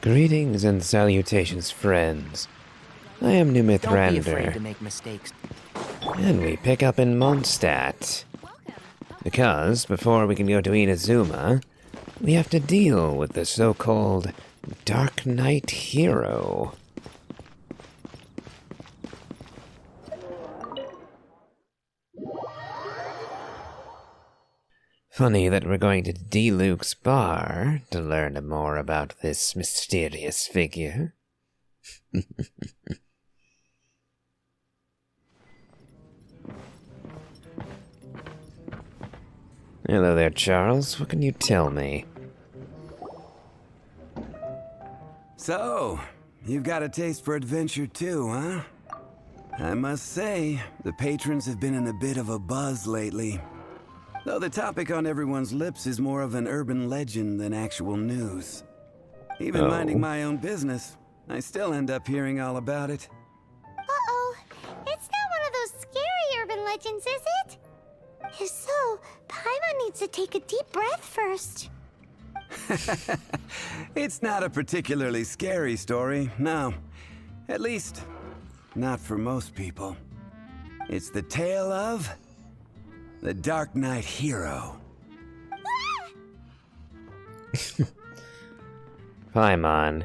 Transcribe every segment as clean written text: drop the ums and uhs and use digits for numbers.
Greetings and salutations, friends. I am Numith Don't be afraid to Rander, make mistakes. and we pick up in Mondstadt. Because before we can go to Inazuma, we have to deal with the so-called Dark Knight hero. Funny that we're going to D-Luke's bar to learn more about this mysterious figure. Hello there, Charles. What can you tell me? So, you've got a taste for adventure too, huh? I must say, the patrons have been in a bit of a buzz lately. Though the topic on everyone's lips is more of an urban legend than actual news. Even minding my own business, I still end up hearing all about it. Uh-oh. It's not one of those scary urban legends, is it? If so, Paimon needs to take a deep breath first. It's not a particularly scary story, no. At least, not for most people. It's the tale of the Dark Knight hero. Paimon,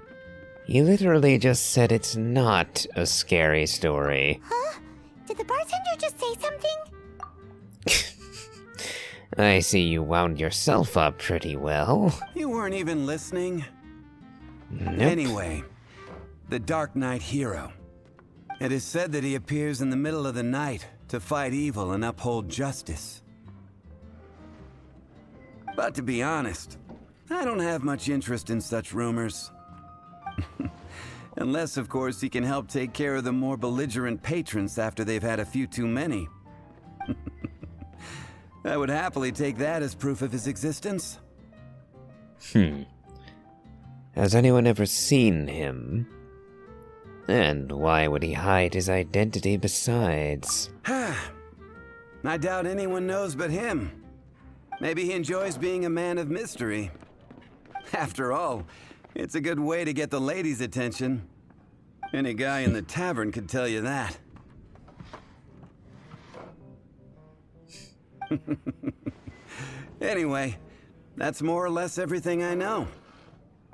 you literally just said it's not a scary story. Huh? Did the bartender just say something? I see you wound yourself up pretty well. You weren't even listening? Nope. Anyway, the Dark Knight hero. It is said that he appears in the middle of the night to fight evil and uphold justice. But to be honest, I don't have much interest in such rumors. Unless, of course, he can help take care of the more belligerent patrons after they've had a few too many. I would happily take that as proof of his existence. Has anyone ever seen him? And why would he hide his identity besides? I doubt anyone knows but him. Maybe he enjoys being a man of mystery. After all, it's a good way to get the ladies' attention. Any guy in the tavern could tell you that. Anyway, that's more or less everything I know.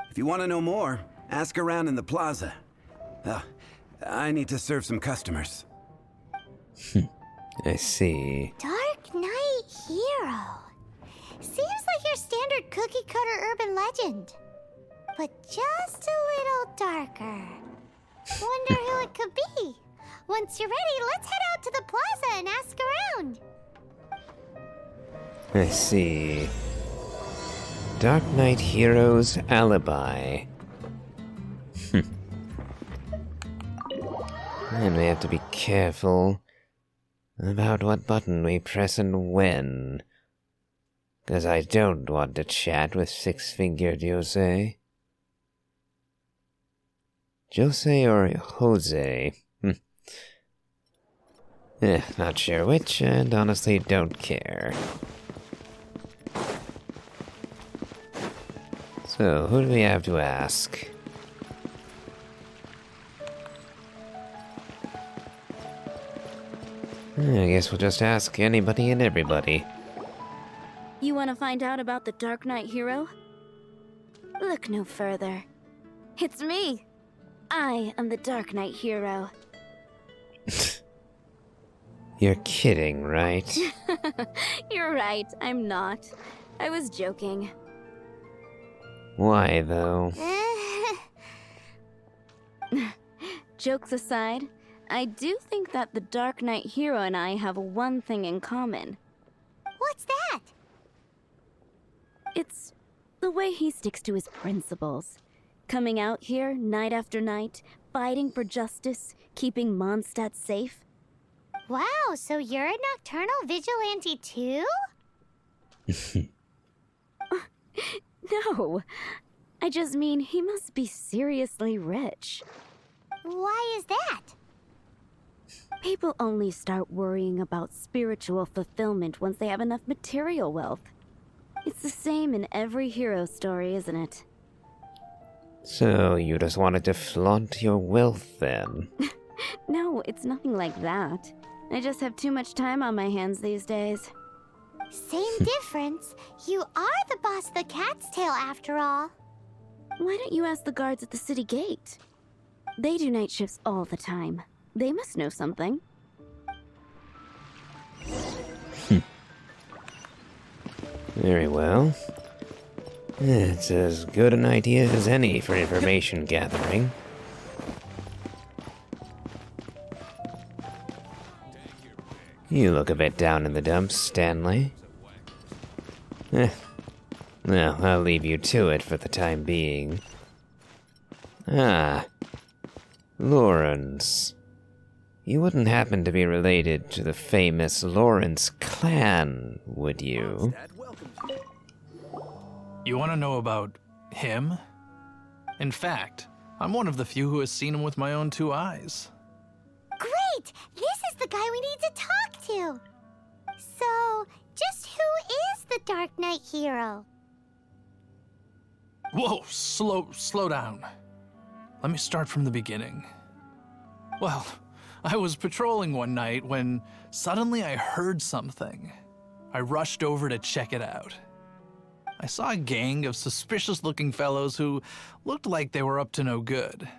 If you want to know more, ask around in the plaza. I need to serve some customers. I see. Dark Knight hero. Seems like your standard cookie-cutter urban legend. But just a little darker. Wonder who it could be. Once you're ready, let's head out to the plaza and ask around. I see. Dark Knight Hero's alibi. And we have to be careful about what button we press and when. 'Cause I don't want to chat with six-fingered Jose. Jose or Jose? Not sure which, and honestly don't care. So, who do we have to ask? I guess we'll just ask anybody and everybody. You want to find out about the Dark Knight hero? Look no further. It's me! I am the Dark Knight hero. You're kidding, right? You're right, I'm not. I was joking. Why, though? Jokes aside, I do think that the Dark Knight hero and I have one thing in common. What's that? It's the way he sticks to his principles. Coming out here night after night, fighting for justice, keeping Mondstadt safe. Wow, so you're a nocturnal vigilante too? No, I just mean he must be seriously rich. Why is that? People only start worrying about spiritual fulfillment once they have enough material wealth. It's the same in every hero story, isn't it? So you just wanted to flaunt your wealth then? No, it's nothing like that. I just have too much time on my hands these days. Same difference. You are the boss of the Cat's Tail after all. Why don't you ask the guards at the city gate? They do night shifts all the time. They must know something. Very well. It's as good an idea as any for information gathering. You look a bit down in the dumps, Stanley. Well, I'll leave you to it for the time being. Ah, Lawrence. You wouldn't happen to be related to the famous Lawrence clan, would you? You want to know about him? In fact, I'm one of the few who has seen him with my own 2 eyes. Great! This is the guy we need to talk to. So, just who is the Dark Knight hero? Whoa, slow down. Let me start from the beginning. Well, I was patrolling one night when suddenly I heard something. I rushed over to check it out. I saw a gang of suspicious-looking fellows who looked like they were up to no good.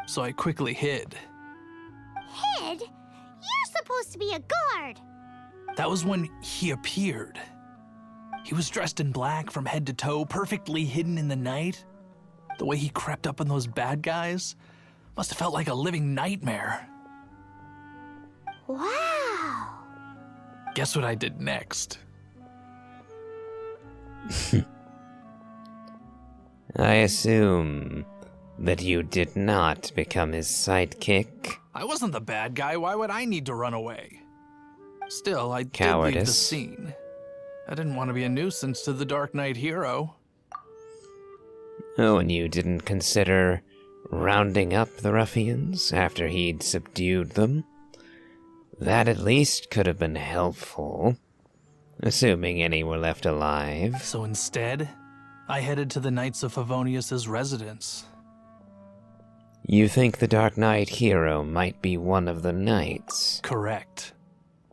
So I quickly hid. Hid? You're supposed to be a guard. That was when he appeared. He was dressed in black from head to toe, perfectly hidden in the night. The way he crept up on those bad guys must have felt like a living nightmare. Wow. Guess what I did next? I assume that you did not become his sidekick. I wasn't the bad guy. Why would I need to run away? Still, I did leave the Cowardice. scene. I didn't want to be a nuisance to the Dark Knight hero. Oh, and you didn't consider rounding up the ruffians after he'd subdued them? That at least could have been helpful, assuming any were left alive. So instead, I headed to the Knights of Favonius' residence. You think the Dark Knight hero might be one of the knights? Correct.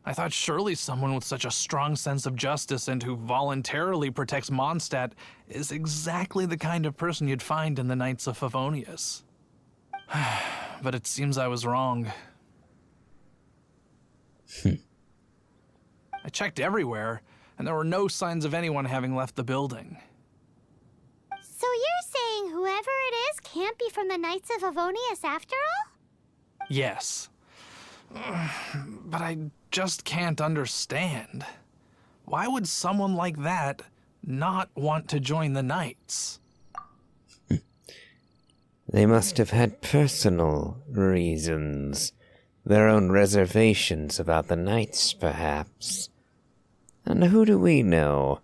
I thought surely someone with such a strong sense of justice and who voluntarily protects Mondstadt is exactly the kind of person you'd find in the Knights of Favonius. But it seems I was wrong. I checked everywhere, and there were no signs of anyone having left the building. So you're saying whoever it is can't be from the Knights of Favonius after all? Yes. But I just can't understand. Why would someone like that not want to join the Knights? They must have had personal reasons. Their own reservations about the knights, perhaps. And who do we know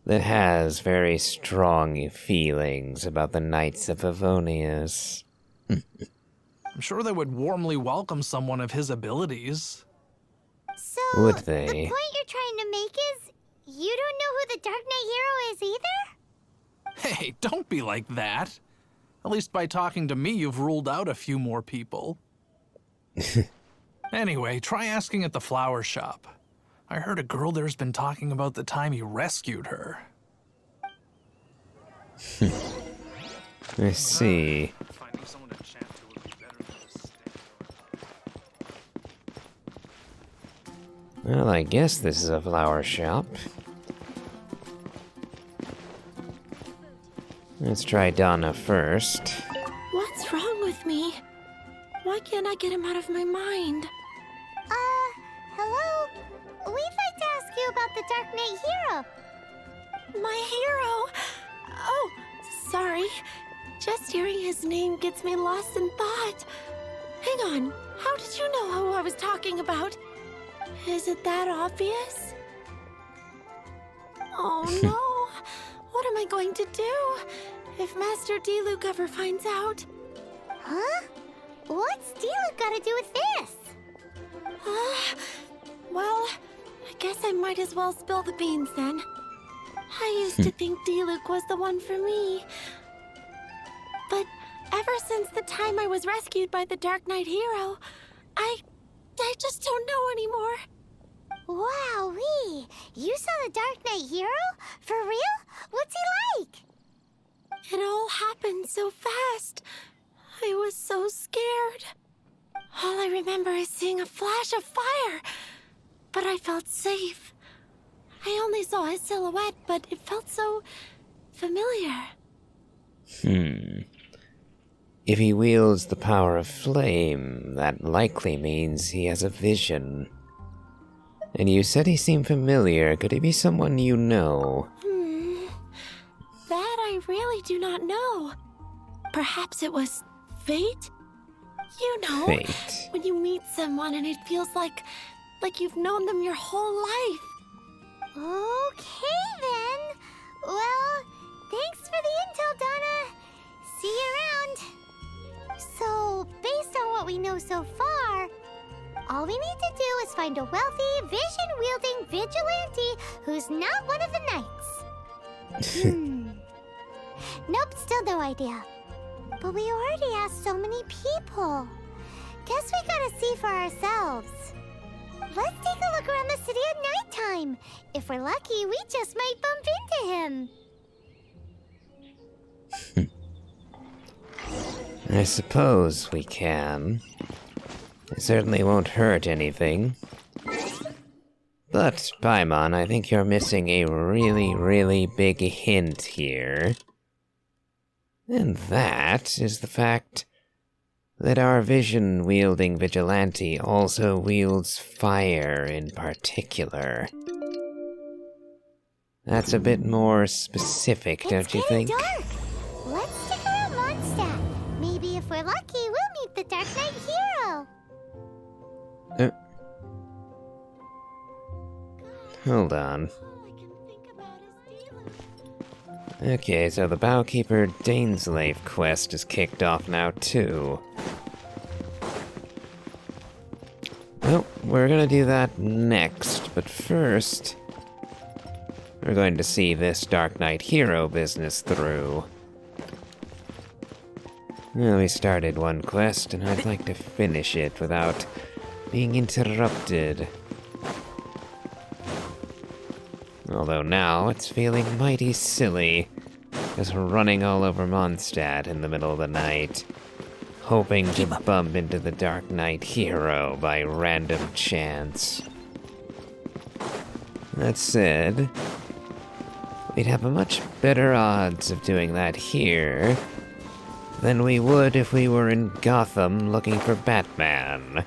that has very strong feelings about the Knights of Favonius? I'm sure they would warmly welcome someone of his abilities. So, Would the they? point you're trying to make is you don't know who the Dark Knight hero is either? Hey, don't be like that. At least by talking to me, you've ruled out a few more people. Anyway, try asking at the flower shop. I heard a girl there's been talking about the time you rescued her. I see. Finding someone to chat to would be better than just standing over. Well, I guess this is a flower shop. Let's try Donna first. What's wrong with me? Why can't I get him out of my mind? Hello? We'd like to ask you about the Dark Knight hero. My hero! Oh, sorry. Just hearing his name gets me lost in thought. Hang on, how did you know who I was talking about? Is it that obvious? Oh no! What am I going to do if Master Diluc ever finds out? Huh? What's Diluc got to do with this? Well, I guess I might as well spill the beans then. I used to think Diluc was the one for me. since the time I was rescued by the Dark Knight hero, I just don't know anymore. Wowee! You saw the Dark Knight hero? For real? What's he like? It all happened so fast. I was so scared. All I remember is seeing a flash of fire, but I felt safe. I only saw his silhouette, but it felt so familiar. If he wields the power of flame, that likely means he has a vision. And you said he seemed familiar. Could he be someone you know? That I really do not know. Perhaps it was fate? You know, Fate. when you meet someone and it feels like you've known them your whole life. Okay then. Well, thanks for the intel, Donna. See you around. So, based on what we know so far, all we need to do is find a wealthy, vision-wielding vigilante who's not one of the knights. Nope, still no idea. But we already asked so many people. Guess we gotta see for ourselves. Let's take a look around the city at nighttime. If we're lucky, we just might bump into him. I suppose we can. It certainly won't hurt anything. But, Paimon, I think you're missing a really, really big hint here. And that is the fact that our vision-wielding vigilante also wields fire in particular. That's a bit more specific, don't you think? It's getting dark. Let's check out Mondstadt. Maybe if we're lucky, we'll meet the Dark Knight hero. Hold on. All I can think about is dealers. Okay, so the Bowkeeper Dainslave quest is kicked off now, too. Well, we're gonna do that next, but first, we're going to see this Dark Knight hero business through. Well, we started one quest, and I'd like to finish it without being interrupted. Although now it's feeling mighty silly, just running all over Mondstadt in the middle of the night, hoping to bump into the Dark Knight hero by random chance. That said, we'd have a much better odds of doing that here than we would if we were in Gotham looking for Batman.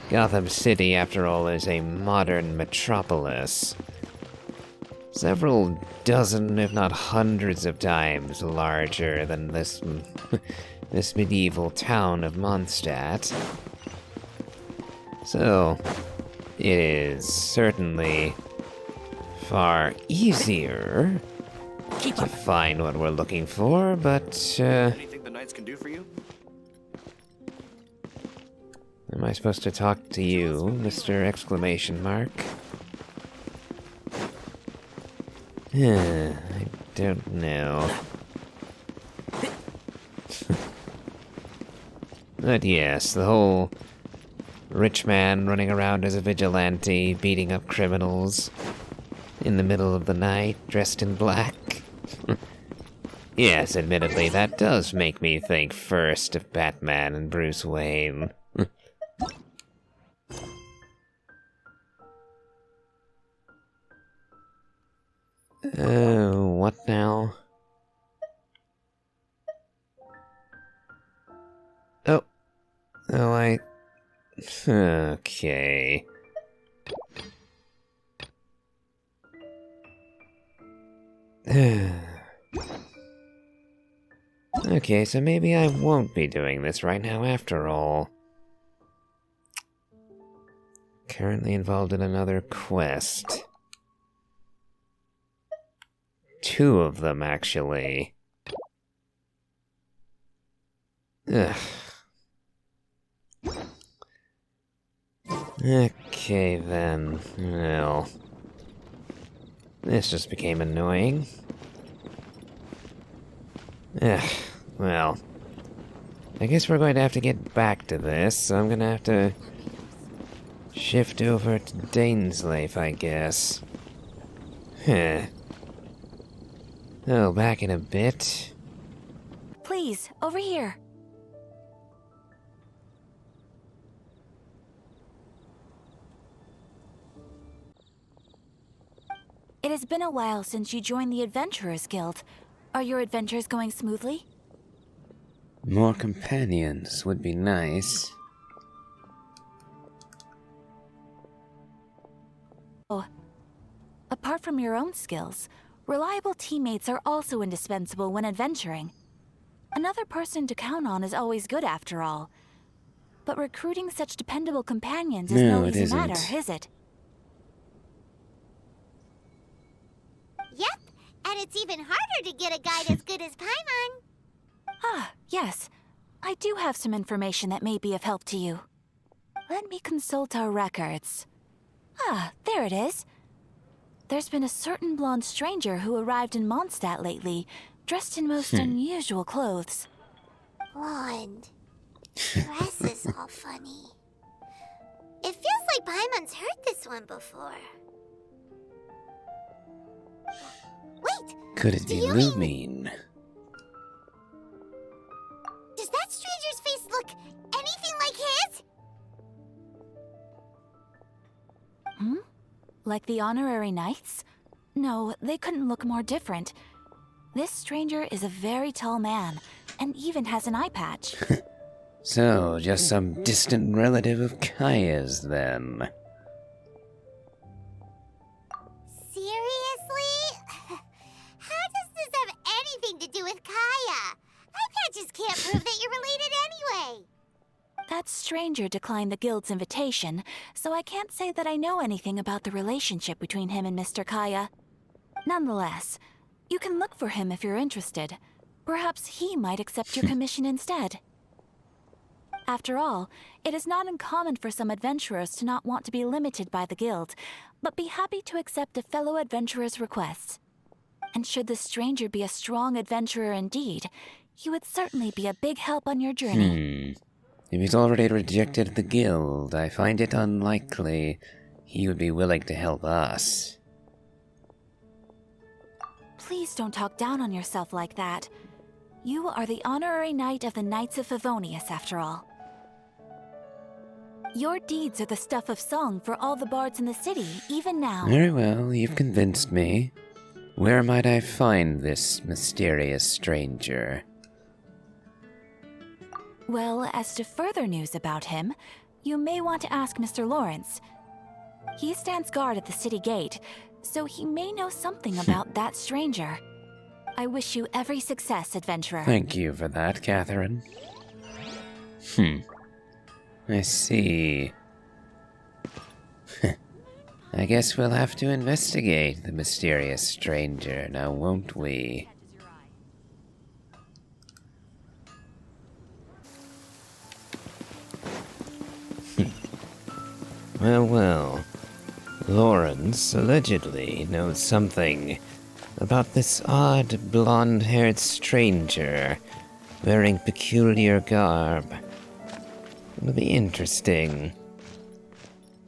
Gotham City, after all, is a modern metropolis. Several dozen, if not hundreds of times larger than this medieval town of Mondstadt. So, it is certainly far easier to find what we're looking for, but, Anything the Knights can do for you? am I supposed to talk to you, Mr. Exclamation Mark? I don't know. But yes, the whole rich man running around as a vigilante, beating up criminals in the middle of the night, dressed in black. Yes, admittedly, that does make me think first of Batman and Bruce Wayne. What now? Oh. Okay. Okay, so maybe I won't be doing this right now after all. Currently involved in another quest. 2 of them, actually. Ugh. Okay, then. Well. This just became annoying. Ugh. Well, I guess we're going to have to get back to this, so I'm gonna have to shift over to Dain's life, I guess. Huh. Oh, back in a bit. Please, over here. It has been a while since you joined the Adventurers Guild. Are your adventures going smoothly? More companions would be nice. Oh. Apart from your own skills, reliable teammates are also indispensable when adventuring. Another person to count on is always good after all. But recruiting such dependable companions is no easy matter, is it? Yep, and it's even harder to get a guide as good as Paimon. Ah, yes. I do have some information that may be of help to you. Let me consult our records. Ah, there it is. There's been a certain blonde stranger who arrived in Mondstadt lately, dressed in most unusual clothes. Blonde. Dress is all funny. It feels like Paimon's heard this one before. Wait! Could it do be you Lumine? Does that stranger's face look anything like his? Hmm? Like the honorary knights? No, they couldn't look more different. This stranger is a very tall man, and even has an eye patch. So, just some distant relative of Kaya's, then. Seriously? How does this have anything to do with Kaya? Eye patches can't prove that you're related anyway. That stranger declined the guild's invitation, so I can't say that I know anything about the relationship between him and Mr. Kaya. Nonetheless, you can look for him if you're interested. Perhaps he might accept your commission instead. After all, it is not uncommon for some adventurers to not want to be limited by the guild, but be happy to accept a fellow adventurer's requests. And should the stranger be a strong adventurer indeed, he would certainly be a big help on your journey. If he's already rejected the guild, I find it unlikely he would be willing to help us. Please don't talk down on yourself like that. You are the honorary knight of the Knights of Favonius, after all. Your deeds are the stuff of song for all the bards in the city, even now. Very well, you've convinced me. Where might I find this mysterious stranger? Well, as to further news about him, you may want to ask Mr. Lawrence. He stands guard at the city gate, so he may know something about that stranger. I wish you every success, adventurer. Thank you for that, Catherine. I see. I guess we'll have to investigate the mysterious stranger now, won't we? Well. Lawrence allegedly knows something about this odd blonde-haired stranger wearing peculiar garb. It'll be interesting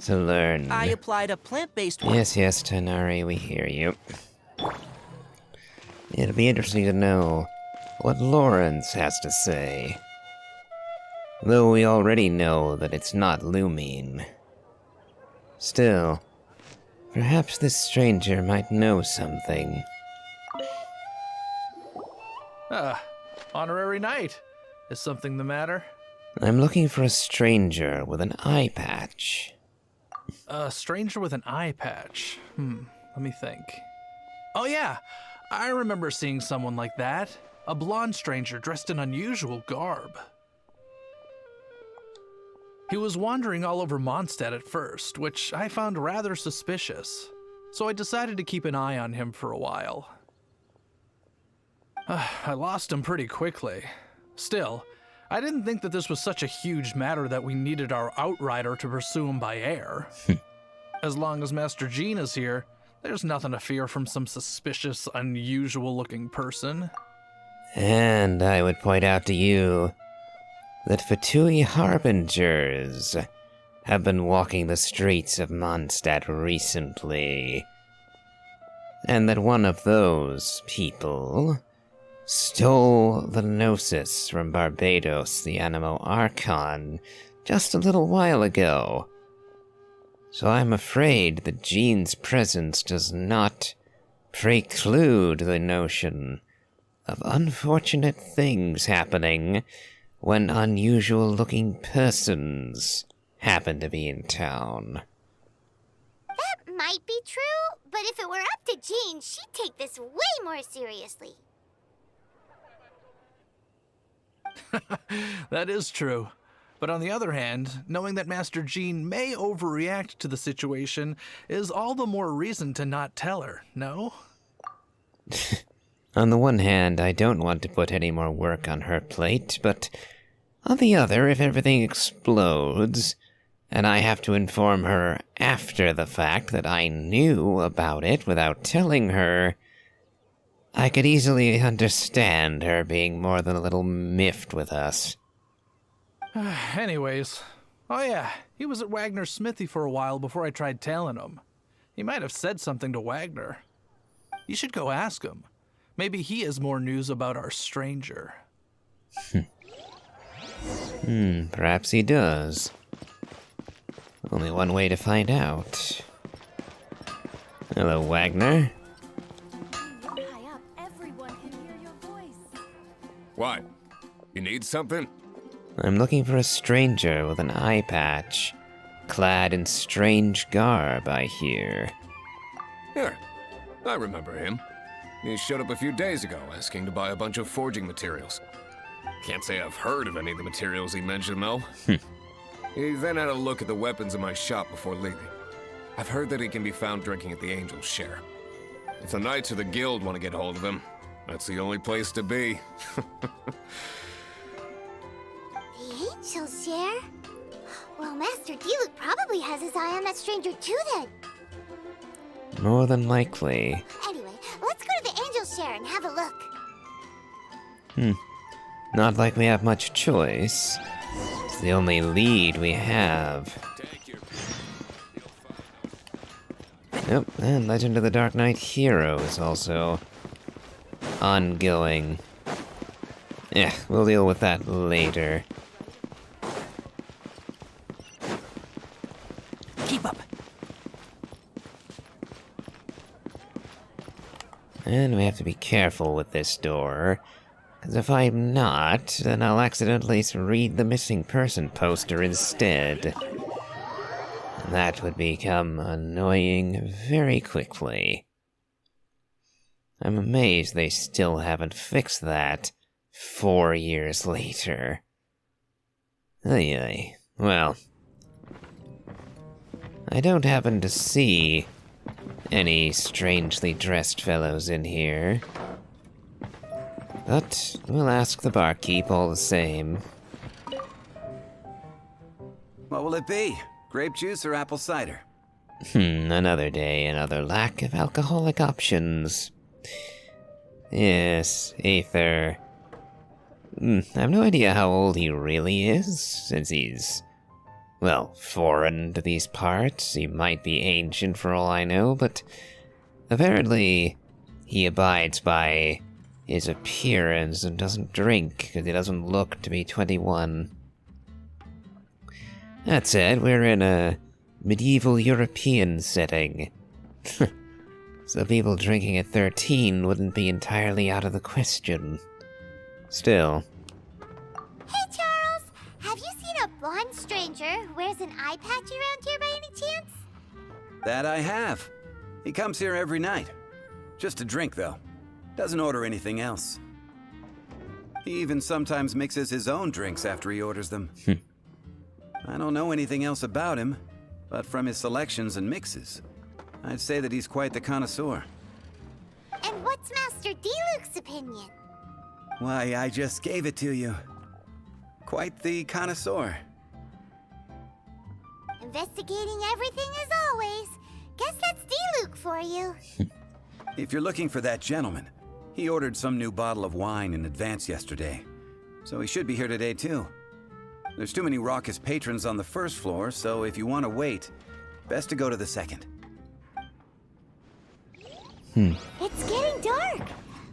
to learn. I applied a plant-based one. Yes, Tanari, we hear you. It'll be interesting to know what Lawrence has to say. Though we already know that it's not Lumine. Still, perhaps this stranger might know something. Honorary knight. Is something the matter? I'm looking for a stranger with an eye patch. A stranger with an eye patch. Let me think. Oh yeah, I remember seeing someone like that. A blonde stranger dressed in unusual garb. He was wandering all over Mondstadt at first, which I found rather suspicious. So I decided to keep an eye on him for a while. I lost him pretty quickly. Still, I didn't think that this was such a huge matter that we needed our outrider to pursue him by air. As long as Master Jean is here, there's nothing to fear from some suspicious, unusual-looking person. And I would point out to you that Fatui harbingers have been walking the streets of Mondstadt recently, and that one of those people stole the Gnosis from Barbados, the Animo Archon, just a little while ago. So I'm afraid that Jean's presence does not preclude the notion of unfortunate things happening when unusual-looking persons happen to be in town. That might be true, but if it were up to Jean, she'd take this way more seriously. That is true. But on the other hand, knowing that Master Jean may overreact to the situation is all the more reason to not tell her, no? On the one hand, I don't want to put any more work on her plate, but on the other, if everything explodes, and I have to inform her after the fact that I knew about it without telling her, I could easily understand her being more than a little miffed with us. Anyways, oh yeah, he was at Wagner's smithy for a while before I tried tailing him. He might have said something to Wagner. You should go ask him. Maybe he has more news about our stranger. Perhaps he does. Only one way to find out. Hello, Wagner. High up, everyone can hear your voice. What? You need something? I'm looking for a stranger with an eye patch, clad in strange garb, I hear. Here, I remember him. He showed up a few days ago asking to buy a bunch of forging materials. Can't say I've heard of any of the materials he mentioned, though. He then had a look at the weapons in my shop before leaving. I've heard that he can be found drinking at the Angel's Share. If the Knights of the Guild want to get hold of him, that's the only place to be. The Angel's Share? Well, Master Diluc probably has his eye on that stranger too then. More than likely. Anyway, let's go to the Angel's Share and have a look. Not like we have much choice. It's the only lead we have. Yep, and Legend of the Dark Knight Hero is also ongoing. We'll deal with that later. Keep up. And we have to be careful with this door, because if I'm not, then I'll accidentally read the missing person poster instead. And that would become annoying very quickly. I'm amazed they still haven't fixed that 4 years later. Ay. Well, I don't happen to see any strangely dressed fellows in here. But we'll ask the barkeep all the same. What will it be? Grape juice or apple cider? Another day, another lack of alcoholic options. Yes, Aether. I have no idea how old he really is, since he's, well, foreign to these parts. He might be ancient for all I know, but apparently he abides by his appearance and doesn't drink because he doesn't look to be 21. That said, we're in a medieval European setting. So people drinking at 13 wouldn't be entirely out of the question. Still. Hey, Charles! Have you seen a blonde stranger who wears an eye patch around here by any chance? That I have. He comes here every night. Just to drink, though. Doesn't order anything else. He even sometimes mixes his own drinks after he orders them. I don't know anything else about him, but from his selections and mixes, I'd say that he's quite the connoisseur. And what's Master Diluc's opinion? Why, I just gave it to you. Quite the connoisseur. Investigating everything as always. Guess that's Diluc for you. If you're looking for that gentleman, He ordered some new bottle of wine in advance yesterday, so he should be here today too. There's too many raucous patrons on the first floor, so if you want to wait, best to go to the second. It's getting dark.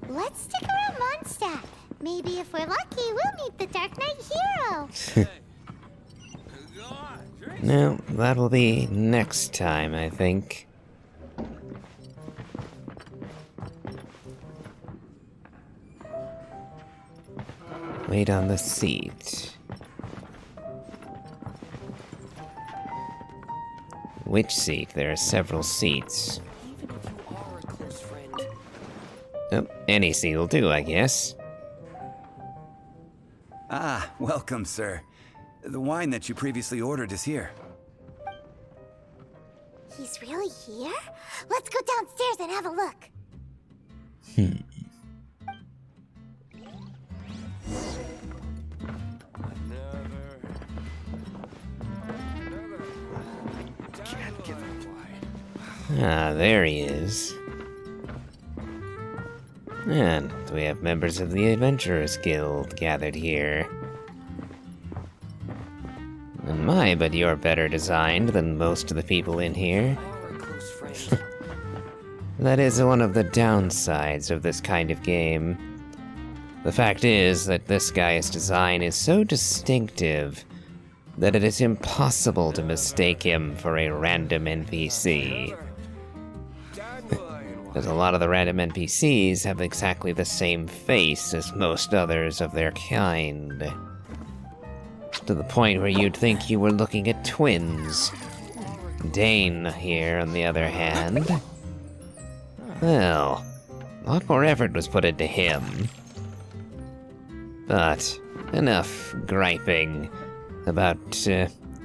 Let's stick around Mondstadt. Maybe if we're lucky, we'll meet the Dark Knight hero. No, that will be next time, I think. Wait on the seat. Which seat? There are several seats. Even if you are a close friend. Oh, any seat will do, I guess. Ah, welcome, sir. The wine that you previously ordered is here. He's really here? Let's go downstairs and have a look. Ah, there he is. And we have members of the Adventurers Guild gathered here. And my, but you're better designed than most of the people in here. Are a close friend. That is one of the downsides of this kind of game. The fact is that this guy's design is so distinctive that it is impossible to mistake him for a random NPC. Because a lot of the random NPCs have exactly the same face as most others of their kind. To the point where you'd think you were looking at twins. Dain here, on the other hand. Well, a lot more effort was put into him. But enough griping about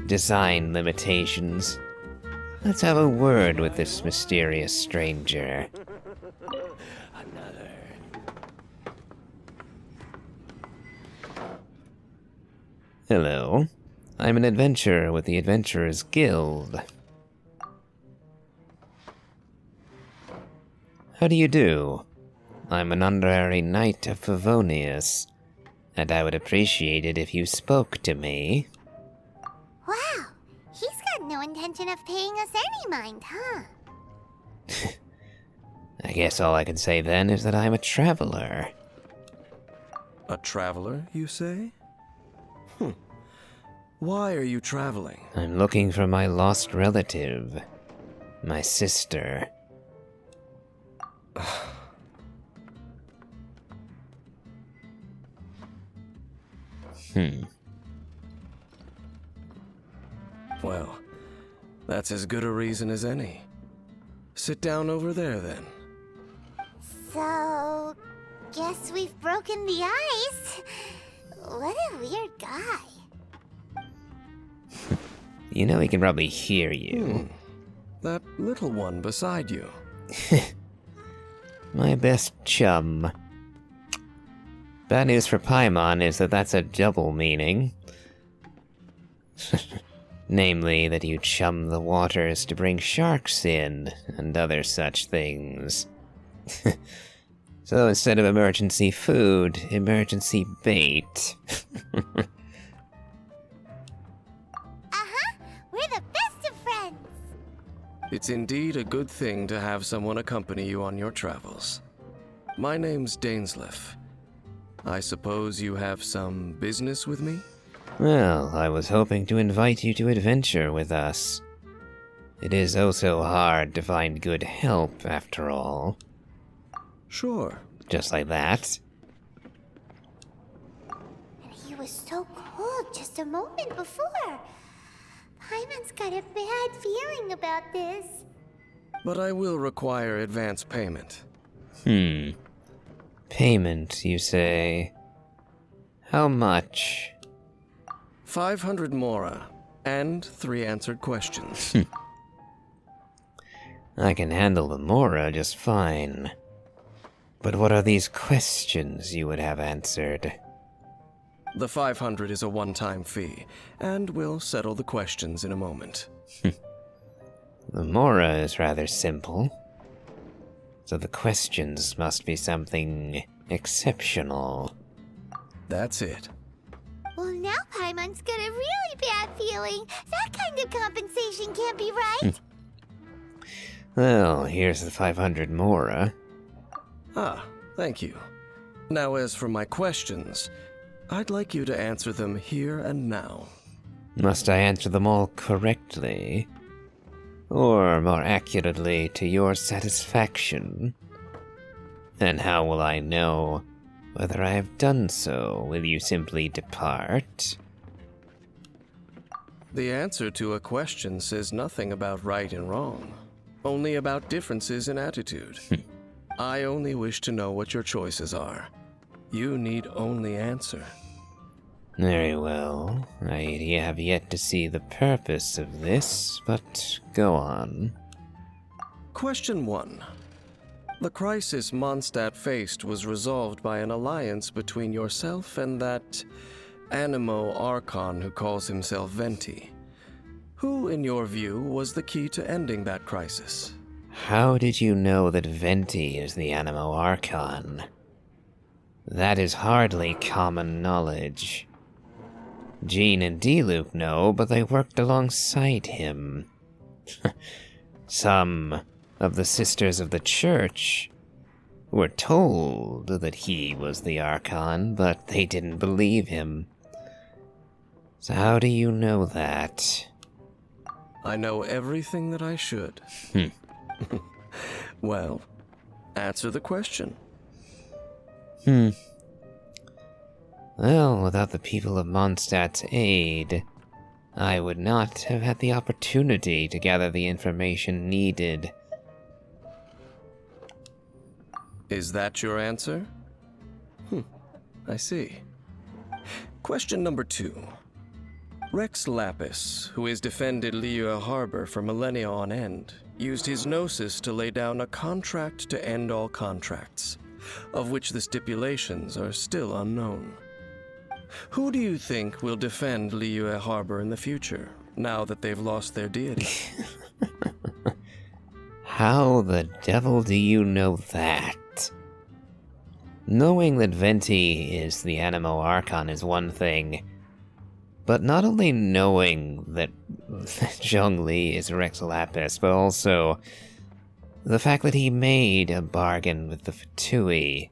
design limitations. Let's have a word with this mysterious stranger. Hello. I'm an adventurer with the Adventurers Guild. How do you do? I'm an honorary knight of Favonius, and I would appreciate it if you spoke to me. Wow, he's got no intention of paying us any mind, huh? I guess all I can say then is that I'm a traveler. A traveler, you say? Why are you traveling? I'm looking for my lost relative, my sister. Well, that's as good a reason as any. Sit down over there, then. So, guess we've broken the ice. What a weird guy. You know he can probably hear you. That little one beside you. My best chum. Bad news for Paimon is that that's a double meaning. Namely, that you chum the waters to bring sharks in, and other such things. So instead of emergency food, emergency bait. We're the best of friends. It's indeed a good thing to have someone accompany you on your travels. My name's Dainsleif. I suppose you have some business with me? Well, I was hoping to invite you to adventure with us. It is oh so hard to find good help, after all. Sure. Just like that. And he was so cold just a moment before. Paimon's got a bad feeling about this. But I will require advance payment. Payment, you say? How much? 500 mora, and 3 answered questions. I can handle the Mora just fine. But what are these questions you would have answered? The 500 is a one-time fee, and we'll settle the questions in a moment. The Mora is rather simple. So the questions must be something exceptional. That's it. Well, now Paimon's got a really bad feeling. That kind of compensation can't be right. Well, here's the 500 mora. Ah, thank you. Now, as for my questions, I'd like you to answer them here and now. Must I answer them all correctly? Or, more accurately, to your satisfaction? And how will I know whether I have done so? Will you simply depart? The answer to a question says nothing about right and wrong, only about differences in attitude. I only wish to know what your choices are. You need only answer. Very well. I have yet to see the purpose of this, but go on. Question 1. The crisis Mondstadt faced was resolved by an alliance between yourself and that Animo Archon who calls himself Venti. Who, in your view, was the key to ending that crisis? How did you know that Venti is the Animo Archon? That is hardly common knowledge. Jean and Diluc know, but they worked alongside him. Some of the Sisters of the Church were told that he was the Archon, but they didn't believe him. So how do you know that? I know everything that I should. Well, answer the question. Well, without the people of Mondstadt's aid, I would not have had the opportunity to gather the information needed. Is that your answer? I see. Question number 2. Rex Lapis, who has defended Liyue Harbor for millennia on end, used his gnosis to lay down a contract to end all contracts, of which the stipulations are still unknown. Who do you think will defend Liyue Harbor in the future, now that they've lost their deity? How the devil do you know that? Knowing that Venti is the Animo Archon is one thing, but not only knowing that Zhongli is Rex Lapis, but also the fact that he made a bargain with the Fatui,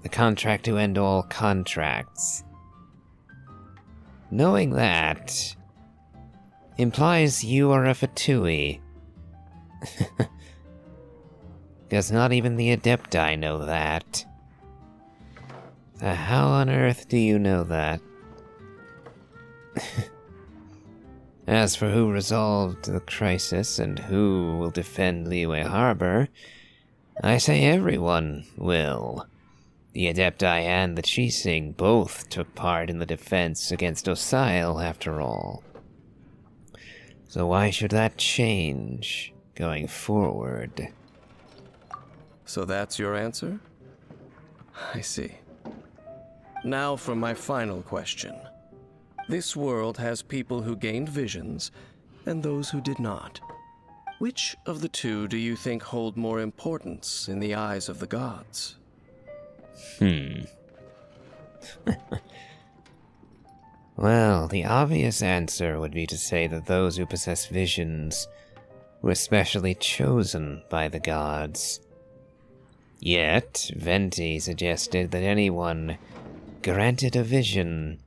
the contract to end all contracts. Knowing that implies you are a Fatui. Because not even the Adepti know that. How on earth do you know that? As for who resolved the crisis and who will defend Liyue Harbor, I say everyone will. The Adepti and the Chising both took part in the defense against Osail, after all. So why should that change going forward? So that's your answer? I see. Now for my final question. This world has people who gained visions, and those who did not. Which of the two do you think hold more importance in the eyes of the gods? Well, the obvious answer would be to say that those who possess visions were specially chosen by the gods. Yet, Venti suggested that anyone granted a vision,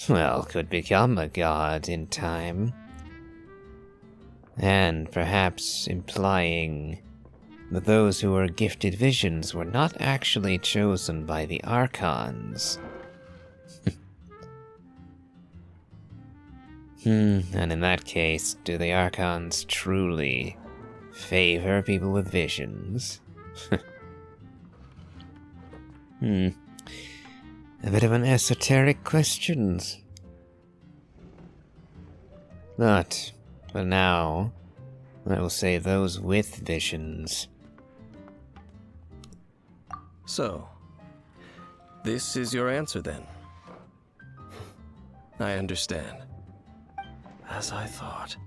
well, could become a god in time. And perhaps implying that those who were gifted visions were not actually chosen by the Archons. And in that case, do the Archons truly favor people with visions? A bit of an esoteric question. But for now, I will say those with visions. So, this is your answer then? I understand. As I thought,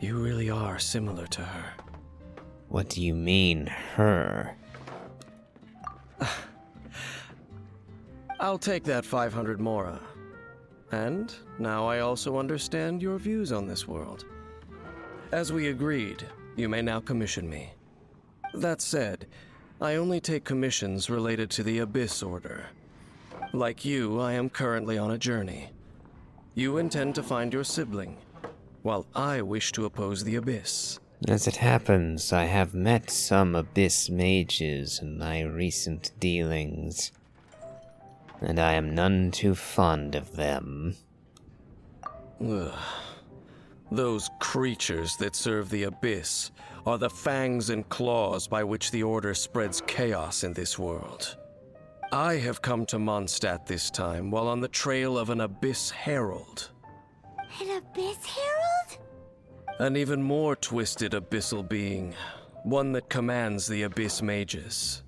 you really are similar to her. What do you mean, her? I'll take that 500 mora. And now I also understand your views on this world. As we agreed, you may now commission me. That said, I only take commissions related to the Abyss Order. Like you, I am currently on a journey. You intend to find your sibling, while I wish to oppose the Abyss. As it happens, I have met some Abyss mages in my recent dealings, and I am none too fond of them. Ugh. Those creatures that serve the Abyss are the fangs and claws by which the Order spreads chaos in this world. I have come to Mondstadt this time while on the trail of an Abyss Herald. An Abyss Herald? An even more twisted abyssal being, one that commands the Abyss mages.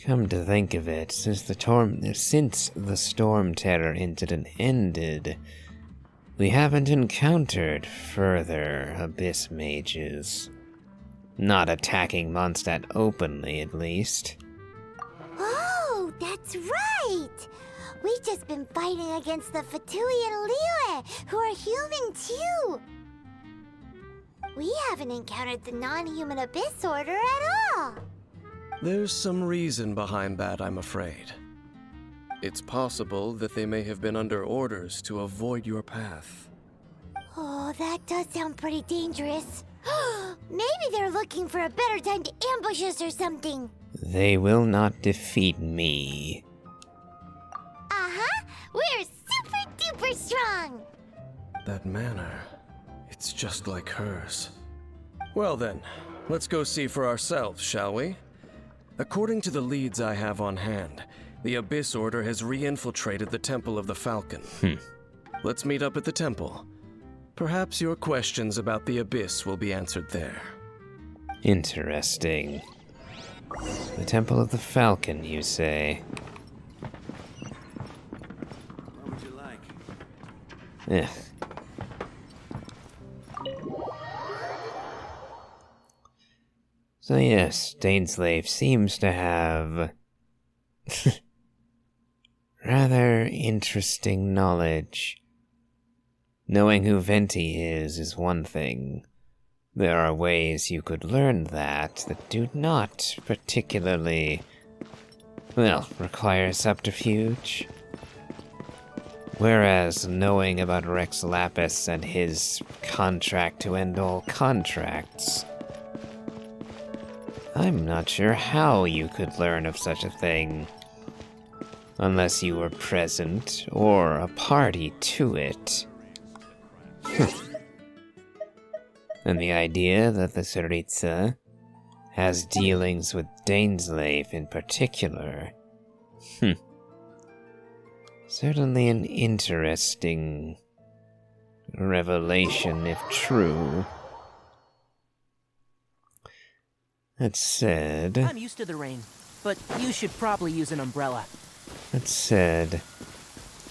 Come to think of it, since the Storm Terror incident ended, we haven't encountered further Abyss mages. Not attacking Mondstadt openly, at least. Oh, that's right! We've just been fighting against the Fatui and Liyue, who are human too! We haven't encountered the non-human Abyss Order at all! There's some reason behind that, I'm afraid. It's possible that they may have been under orders to avoid your path. Oh, that does sound pretty dangerous. Maybe they're looking for a better time to ambush us or something. They will not defeat me. Uh-huh! We're super duper strong! That manner, it's just like hers. Well then, let's go see for ourselves, shall we? According to the leads I have on hand, the Abyss Order has re-infiltrated the Temple of the Falcon. Let's meet up at the temple. Perhaps your questions about the Abyss will be answered there. Interesting. The Temple of the Falcon, you say? What would you like? Eh. So yes, Dainslave seems to have rather interesting knowledge. Knowing who Venti is one thing. There are ways you could learn that do not particularly, well, require subterfuge. Whereas knowing about Rex Lapis and his contract to end all contracts, I'm not sure how you could learn of such a thing. Unless you were present or a party to it. And the idea that the Tsaritsa has dealings with Dainslave in particular. Certainly an interesting revelation, if true. That said... I'm used to the rain, but you should probably use an umbrella. That said,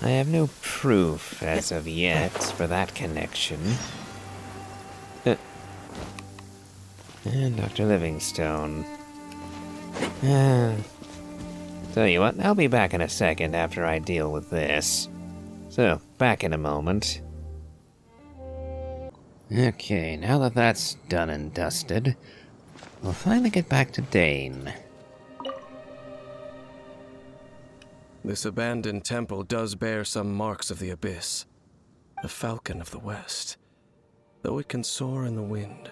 I have no proof as of yet for that connection. And Dr. Livingstone. Tell you what, I'll be back in a second after I deal with this. So, back in a moment. Okay, now that that's done and dusted, we'll finally get back to Dain. This abandoned temple does bear some marks of the Abyss. The Falcon of the West. Though it can soar in the wind,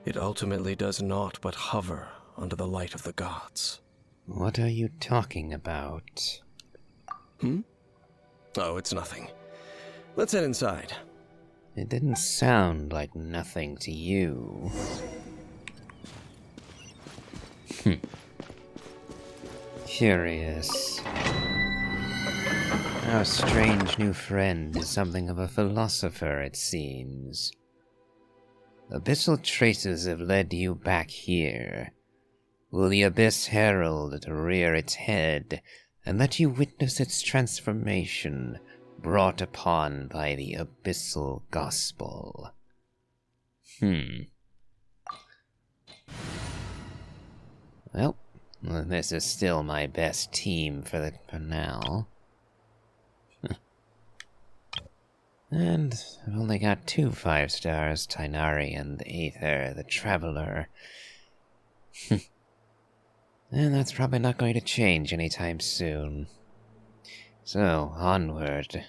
it ultimately does naught but hover under the light of the gods. What are you talking about? Oh, it's nothing. Let's head inside. It didn't sound like nothing to you. Curious. Our strange new friend is something of a philosopher, it seems. Abyssal traces have led you back here. Will the Abyss Herald rear its head and let you witness its transformation brought upon by the Abyssal Gospel? Well, this is still my best team for now. And I've only got 2 5 stars, Tainari and Aether, the Traveler. And that's probably not going to change anytime soon. So, onward.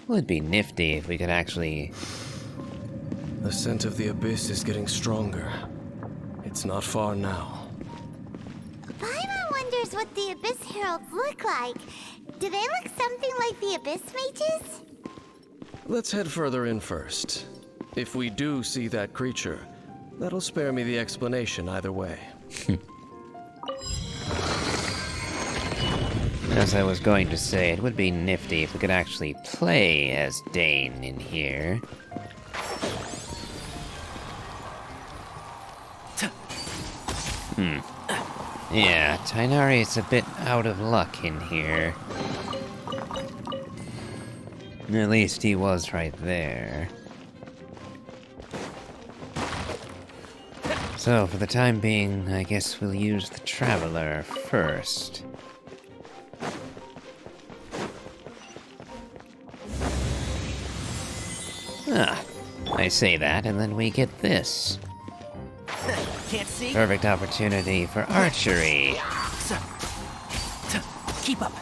Would be nifty if we could actually... The scent of the abyss is getting stronger. It's not far now. Paimon wonders what the Abyss Heralds look like. Do they look something like the Abyss Mages? Let's head further in first. If we do see that creature, that'll spare me the explanation either way. As I was going to say, it would be nifty if we could actually play as Dain in here. Yeah, Tainari is a bit out of luck in here. At least he was right there. So, for the time being, I guess we'll use the Traveler first. I say that, and then we get this. Can't see? Perfect opportunity for archery. Keep up.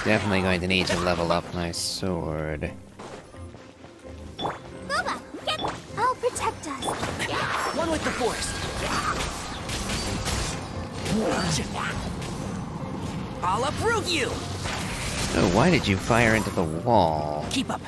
Definitely going to need to level up my sword. Boba, get... I'll protect us. One with the force. I'll uproot you. Oh, why did you fire into the wall? Keep up.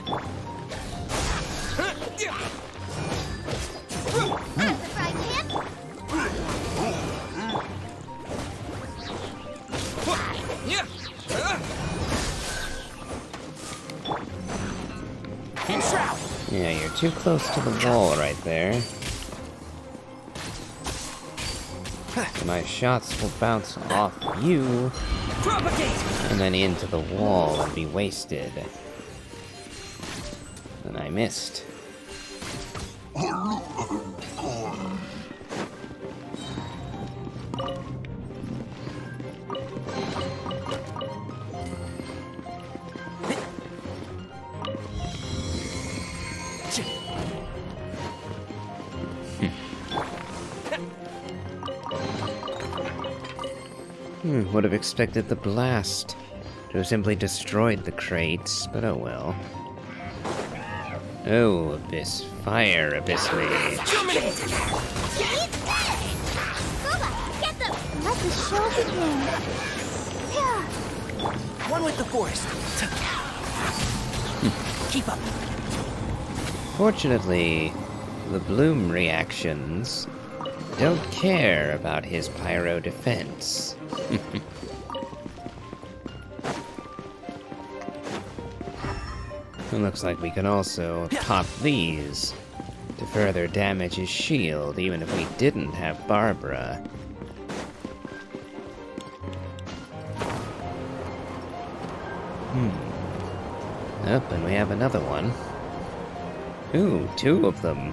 Yeah, you're too close to the wall right there. My shots will bounce off you, and then into the wall and be wasted. And I missed. Would have expected the blast to have simply destroyed the crates, but oh well. Oh, Abyss Fire, Abyss Mage. Boba, get them! Let the show begin. One with the force. Keep up. Fortunately, the Bloom reactions don't care about his pyro defense. It looks like we can also pop these to further damage his shield, even if we didn't have Barbara. Up, and we have another one. Ooh, 2 of them.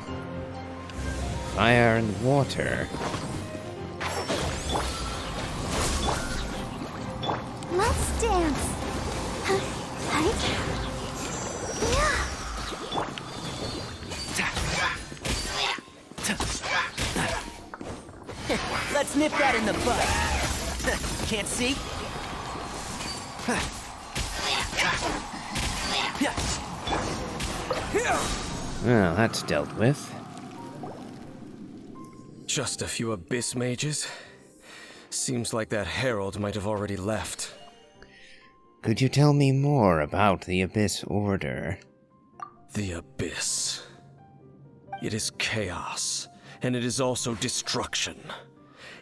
Fire and water. Let's dance. Let's nip that in the bud. Can't see? Well, that's dealt with. Just a few Abyss Mages? Seems like that Herald might have already left. Could you tell me more about the Abyss Order? The Abyss. It is chaos, and it is also destruction.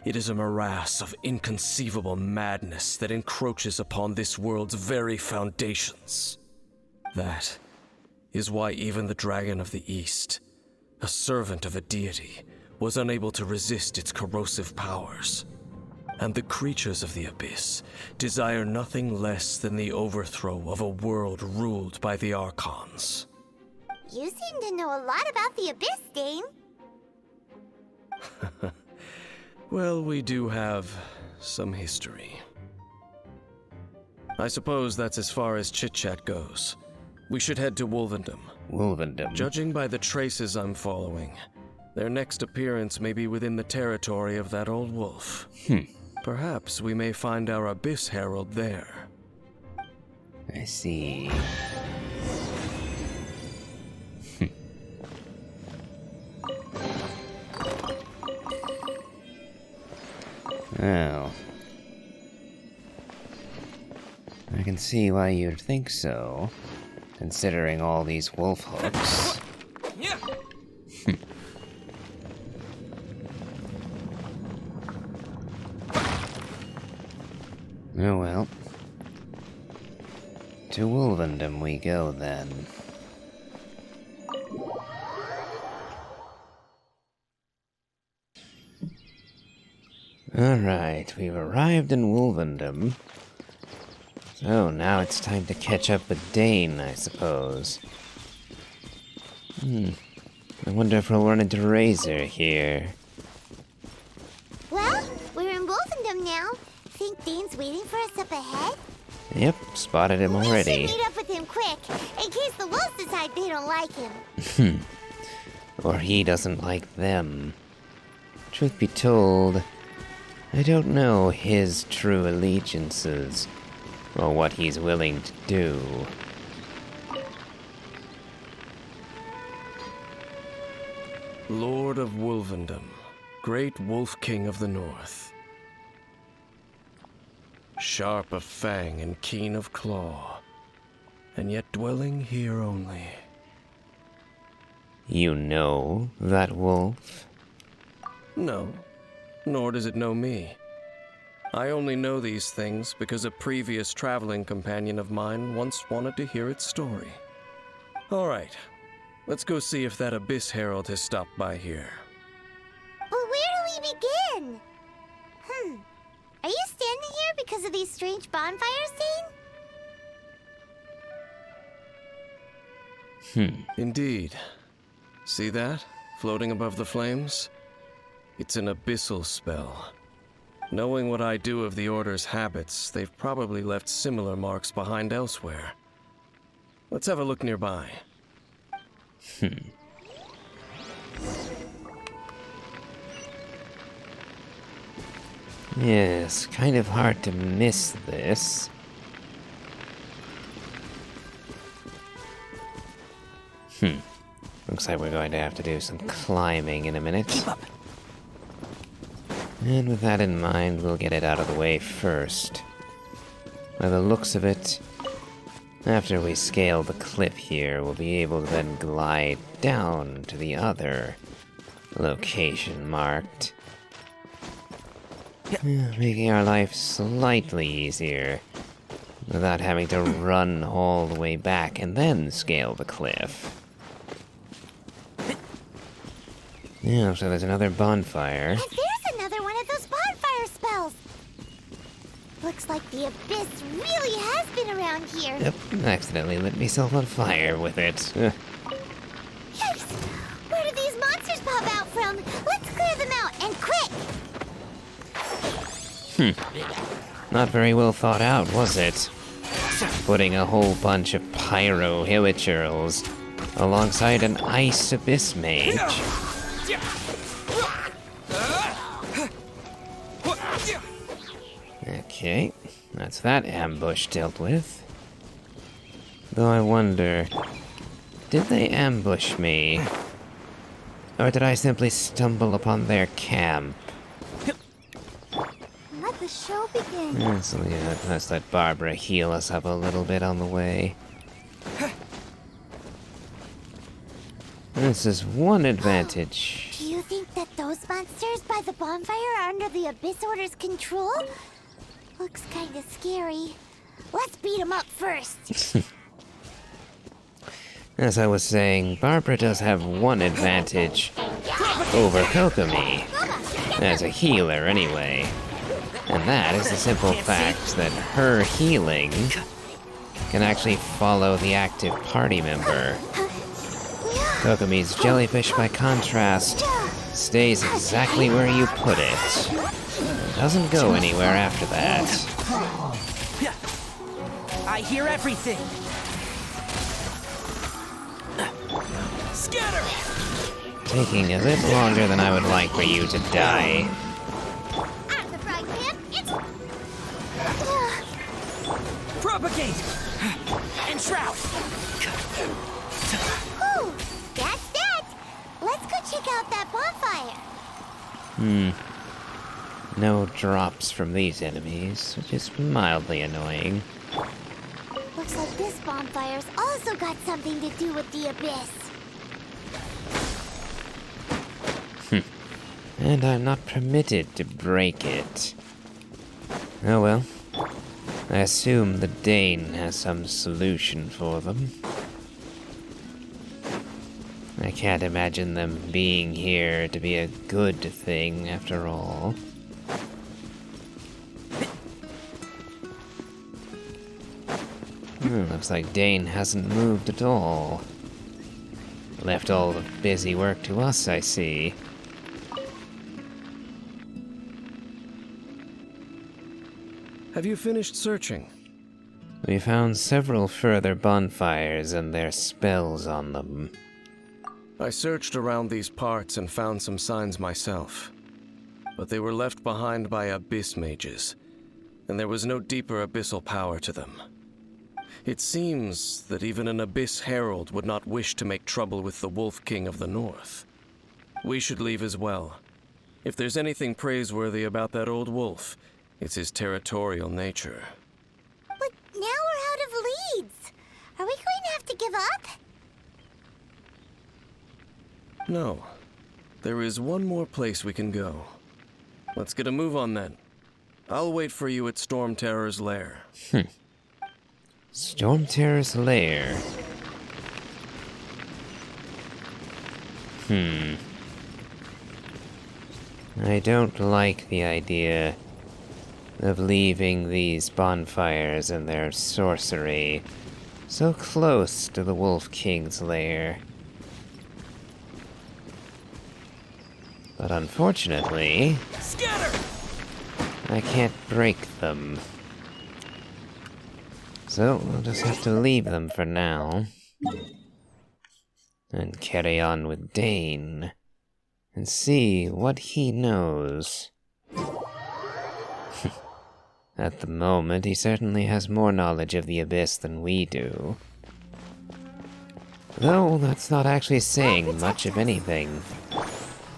It is a morass of inconceivable madness that encroaches upon this world's very foundations. That is why even the Dragon of the East, a servant of a deity, was unable to resist its corrosive powers. And the creatures of the Abyss desire nothing less than the overthrow of a world ruled by the Archons. You seem to know a lot about the Abyss, Dain. Well, we do have some history. I suppose that's as far as chit-chat goes. We should head to Wolvendom. Wolvendom. Judging by the traces I'm following, their next appearance may be within the territory of that old wolf. Perhaps we may find our Abyss Herald there. I see. Well, I can see why you'd think so, considering all these wolf hooks. Oh well. To Wolvendom we go then. Alright, we've arrived in Wolvendom. So now it's time to catch up with Dain, I suppose. I wonder if we'll run into Razor here. Well, we're in Wolfendom now. Think Dain's waiting for us up ahead? Yep, spotted him already. We should meet up with him quick, in case the wolves decide they don't like him. Or he doesn't like them. Truth be told, I don't know his true allegiances, or what he's willing to do. Lord of Wolvendom, great Wolf King of the North. Sharp of fang and keen of claw, and yet dwelling here only. You know that wolf? No, nor does it know me. I only know these things because a previous traveling companion of mine once wanted to hear its story. All right, let's go see if that Abyss Herald has stopped by here. But where do we begin? Are you standing here because of these strange bonfires, Dain? Indeed. See that? Floating above the flames? It's an abyssal spell. Knowing what I do of the Order's habits, they've probably left similar marks behind elsewhere. Let's have a look nearby. Yes, kind of hard to miss this. Looks like we're going to have to do some climbing in a minute. And with that in mind, we'll get it out of the way first. By the looks of it, after we scale the cliff here, we'll be able to then glide down to the other location marked. Making our life slightly easier, without having to run all the way back and then scale the cliff. Yeah, so there's another bonfire. And there's another one of those bonfire spells! Looks like the Abyss really has been around here. Yep, accidentally lit myself on fire with it. Yikes! Where do these monsters pop out from? Let's clear them out, and quick! Not very well thought out, was it? Putting a whole bunch of pyro hilichurls alongside an ice abyss mage. Okay, that's that ambush dealt with. Though I wonder, did they ambush me? Or did I simply stumble upon their camp? Let the show begin. So yeah, let's let Barbara heal us up a little bit on the way. This is one advantage. Do you think that those monsters by the bonfire are under the Abyss Order's control? Looks kinda scary. Let's beat them up first. As I was saying, Barbara does have one advantage over Kokomi, as a healer anyway. And that is the simple fact that her healing can actually follow the active party member. Kokomi's jellyfish, by contrast, stays exactly where you put it. Doesn't go anywhere after that. I hear everything. Scatter! Taking a bit longer than I would like for you to die. I'm the frying pan. It's... Propagate! And shroud! Whew, that's that. Let's go check out that bonfire. No drops from these enemies, which is mildly annoying. Looks like this bonfire's also got something to do with the abyss. And I'm not permitted to break it. Oh well. I assume the Dain has some solution for them. I can't imagine them being here to be a good thing, after all. Looks like Dain hasn't moved at all. Left all the busy work to us, I see. Have you finished searching? We found several further bonfires and their spells on them. I searched around these parts and found some signs myself. But they were left behind by abyss mages, and there was no deeper abyssal power to them. It seems that even an abyss herald would not wish to make trouble with the Wolf King of the North. We should leave as well. If there's anything praiseworthy about that old wolf, it's his territorial nature. But now we're out of leads. Are we going to have to give up? No. There is one more place we can go. Let's get a move on then. I'll wait for you at Storm Terror's lair. Storm Terror's lair. I don't like the idea of leaving these bonfires and their sorcery so close to the Wolf King's lair. But unfortunately, Scatter! I can't break them. So we'll just have to leave them for now. And carry on with Dain. And see what he knows. At the moment, he certainly has more knowledge of the Abyss than we do. Though that's not actually saying much of anything,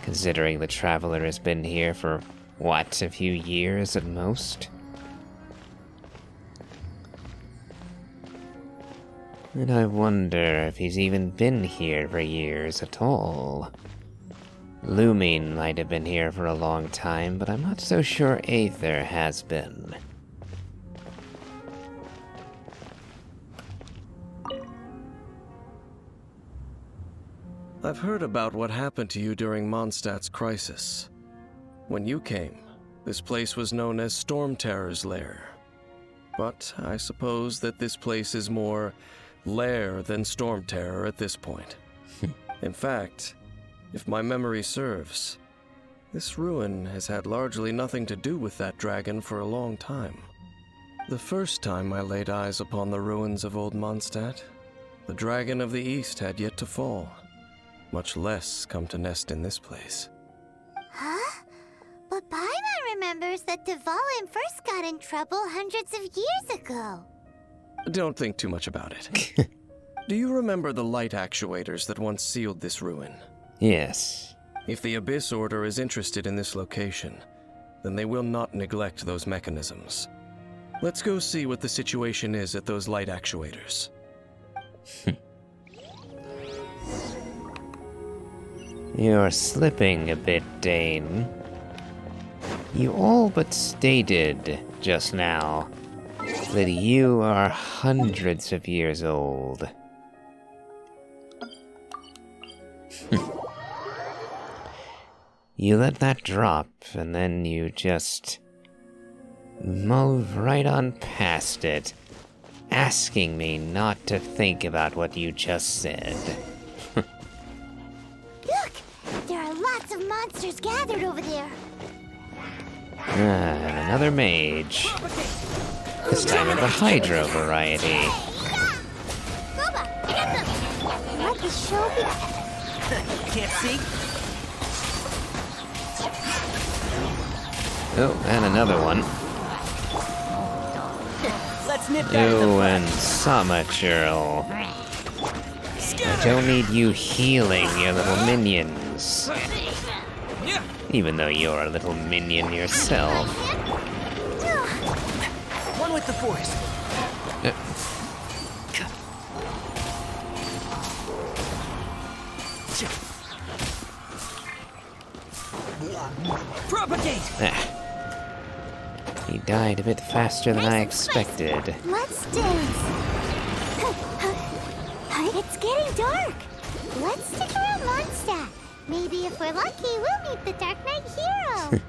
considering the Traveler has been here for, what, a few years at most? And I wonder if he's even been here for years at all. Lumine might have been here for a long time, but I'm not so sure Aether has been. I've heard about what happened to you during Mondstadt's crisis. When you came, this place was known as Storm Terror's lair. But I suppose that this place is more lair than Storm Terror at this point. In fact, if my memory serves, this ruin has had largely nothing to do with that dragon for a long time. The first time I laid eyes upon the ruins of old Mondstadt, the Dragon of the East had yet to fall, much less come to nest in this place. Huh? But Paimon remembers that Dvalin first got in trouble hundreds of years ago. Don't think too much about it. Do you remember the light actuators that once sealed this ruin? Yes. If the Abyss Order is interested in this location, then they will not neglect those mechanisms. Let's go see what the situation is at those light actuators. You're slipping a bit, Dain. You all but stated just now that you are hundreds of years old. You let that drop, and then you just move right on past it, asking me not to think about what you just said. Look! There are lots of monsters gathered over there. And another mage. This time of the Hydro variety. Boba, get them! What is Shobi? Can't see? Oh, and another one. Let's nip that in the Oh, bud. and Sama Churl. I don't need you healing your little minions. Even though you're a little minion yourself. One with the force. Propagate! He died a bit faster than I expected. Let's dance. It's getting dark. Let's stick around Mondstadt. Maybe if we're lucky, we'll meet the Dark Knight hero.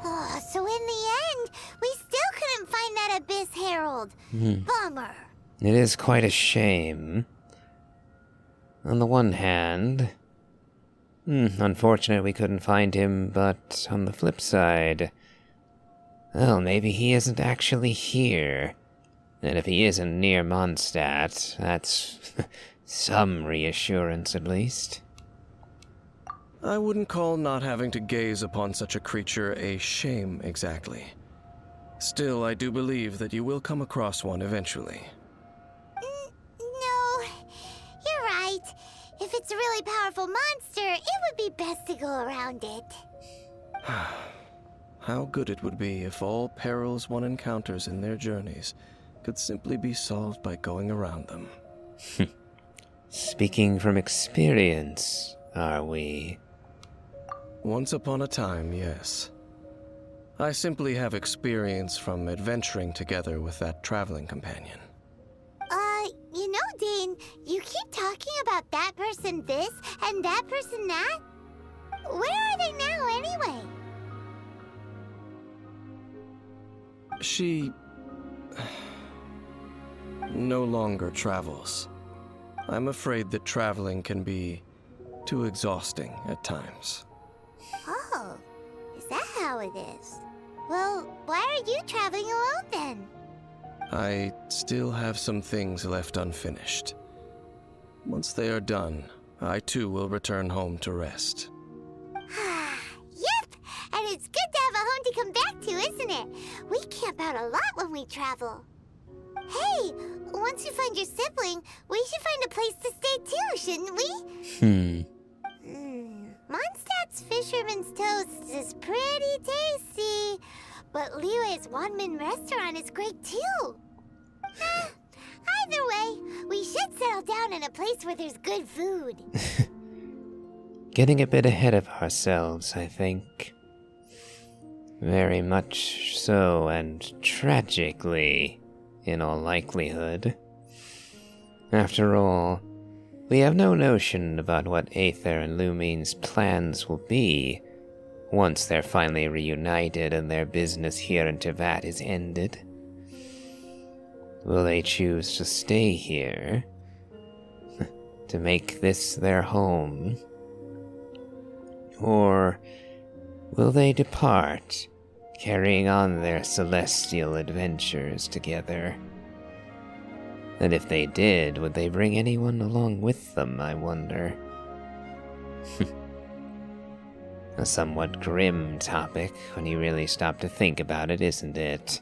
Oh, so in the end, we still couldn't find that Abyss Herald. Bummer. It is quite a shame. On the one hand, unfortunate we couldn't find him, but on the flip side, well, maybe he isn't actually here. And if he isn't near Mondstadt, that's some reassurance at least. I wouldn't call not having to gaze upon such a creature a shame exactly. Still, I do believe that you will come across one eventually. No, you're right. If it's a really powerful monster, it would be best to go around it. How good it would be if all perils one encounters in their journeys could simply be solved by going around them. Speaking from experience, are we? Once upon a time, yes. I simply have experience from adventuring together with that traveling companion. You know, Dain, you keep talking about that person this and that person that. Where are they now, anyway? She no longer travels. I'm afraid that traveling can be too exhausting at times. Oh, is that how it is? Well, why are you traveling alone then? I still have some things left unfinished. Once they are done, I too will return home to rest. Yep, and it's good to have a home to come back to, isn't it? We camp out a lot when we travel. Hey, once you find your sibling, we should find a place to stay too, shouldn't we? Mondstadt's Fisherman's Toast is pretty tasty, but Liyue's Wanmin restaurant is great too. Either way, we should settle down in a place where there's good food. Getting a bit ahead of ourselves, I think. Very much so, and tragically, in all likelihood. After all, we have no notion about what Aether and Lumine's plans will be once they're finally reunited and their business here in Tevat is ended. Will they choose to stay here? To make this their home? Or will they depart, carrying on their celestial adventures together? And if they did, would they bring anyone along with them, I wonder? A somewhat grim topic when you really stop to think about it, isn't it?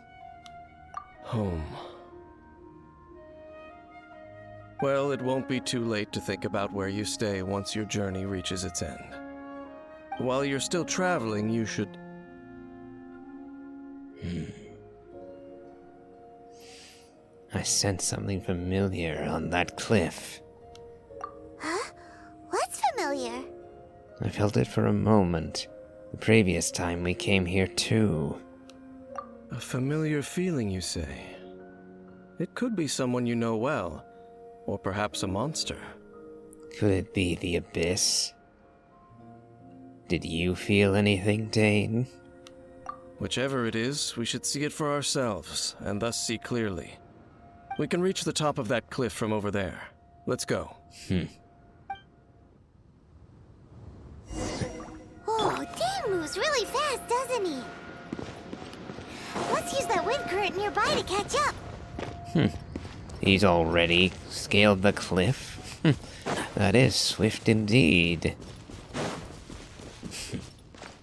Home. Well, it won't be too late to think about where you stay once your journey reaches its end. While you're still traveling, you should... I sense something familiar on that cliff. Huh? What's familiar? I felt it for a moment, the previous time we came here too. A familiar feeling, you say? It could be someone you know well, or perhaps a monster. Could it be the Abyss? Did you feel anything, Dain? Whichever it is, we should see it for ourselves, and thus see clearly. We can reach the top of that cliff from over there. Let's go. Oh, Dain moves really fast, doesn't he? Let's use that wind current nearby to catch up. He's already scaled the cliff. That is swift indeed.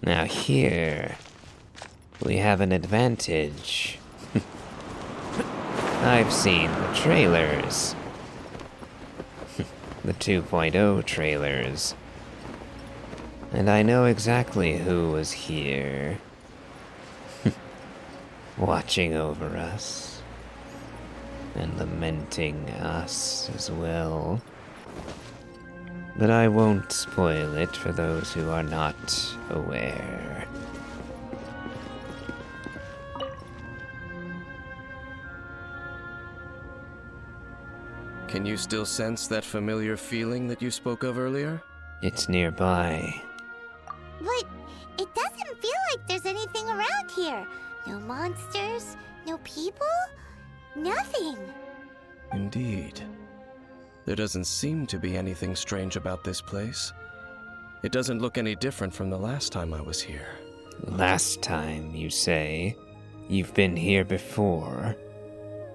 Now here, we have an advantage. I've seen the trailers. The 2.0 trailers. And I know exactly who was here. Watching over us. And lamenting us as well. But I won't spoil it for those who are not aware. Can you still sense that familiar feeling that you spoke of earlier? It's nearby. But it doesn't feel like there's anything around here. No monsters, no people, nothing. Indeed. There doesn't seem to be anything strange about this place. It doesn't look any different from the last time I was here. Last time, you say? You've been here before?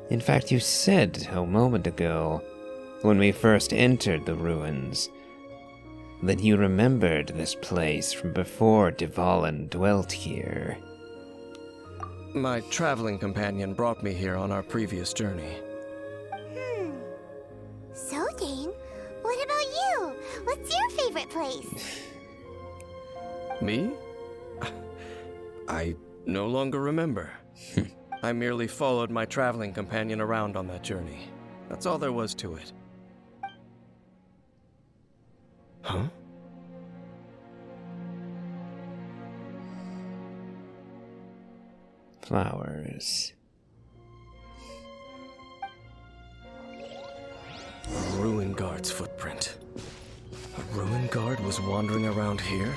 In fact, you said a moment ago, when we first entered the ruins, that you remembered this place from before Dvalin dwelt here. My traveling companion brought me here on our previous journey. So, Dain, what about you? What's your favorite place? Me? I no longer remember. I merely followed my traveling companion around on that journey. That's all there was to it. Huh? Flowers. A ruin guard's footprint. A ruin guard was wandering around here?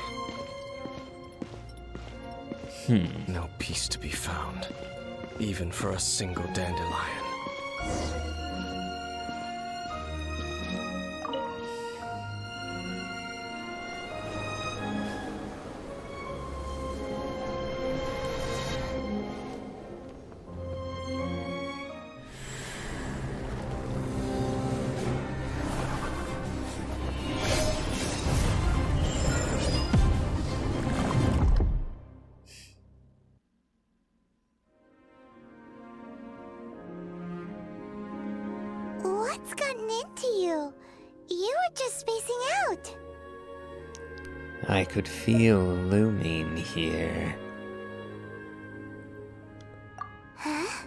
No peace to be found, even for a single dandelion. What's gotten into you? You were just spacing out. I could feel looming here. Huh?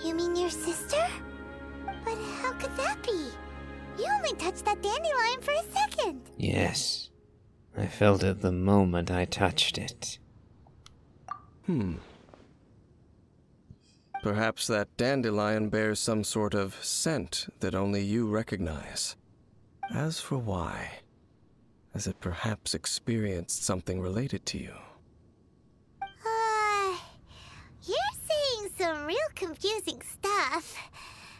You mean your sister? But how could that be? You only touched that dandelion for a second. Yes, I felt it the moment I touched it. Perhaps that dandelion bears some sort of scent that only you recognize. As for why, has it perhaps experienced something related to you? You're saying some real confusing stuff.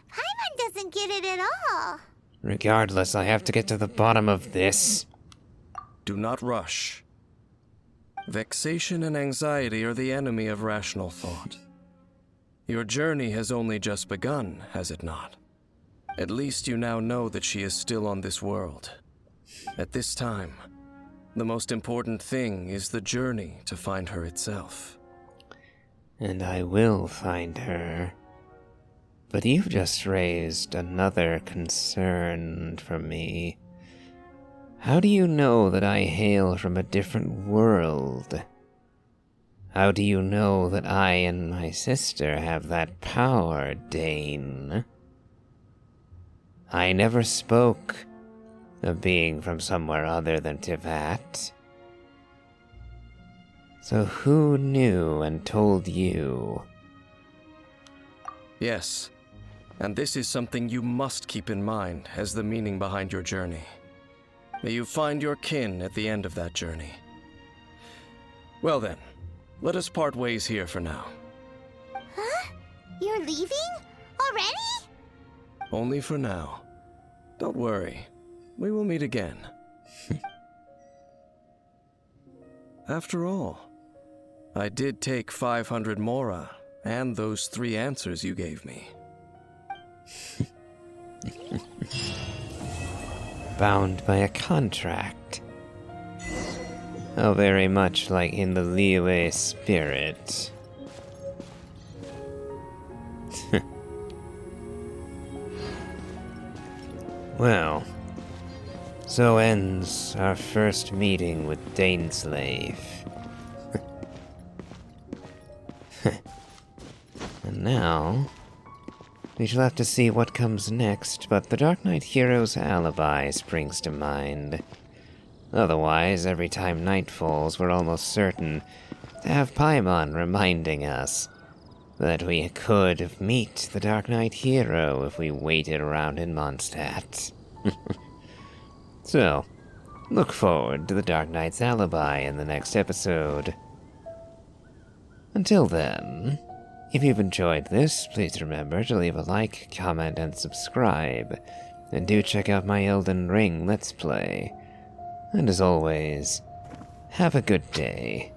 Paimon doesn't get it at all. Regardless, I have to get to the bottom of this. Do not rush. Vexation and anxiety are the enemy of rational thought. Your journey has only just begun, has it not? At least you now know that she is still on this world. At this time, the most important thing is the journey to find her itself. And I will find her. But you've just raised another concern for me. How do you know that I hail from a different world? How do you know that I and my sister have that power, Dain? I never spoke of being from somewhere other than Tivat. So who knew and told you? Yes, and this is something you must keep in mind as the meaning behind your journey. May you find your kin at the end of that journey. Well then, let us part ways here for now. Huh? You're leaving? Already? Only for now. Don't worry. We will meet again. After all, I did take 500 mora and those 3 answers you gave me. Bound by a contract. How very much like in the Liyue spirit. Well, so ends our first meeting with Dainslave. And now, we shall have to see what comes next, but the Dark Knight hero's alibi springs to mind. Otherwise, every time night falls, we're almost certain to have Paimon reminding us that we could meet the Dark Knight hero if we waited around in Mondstadt. So, look forward to the Dark Knight's alibi in the next episode. Until then, if you've enjoyed this, please remember to leave a like, comment, and subscribe. And do check out my Elden Ring Let's Play. And as always, have a good day.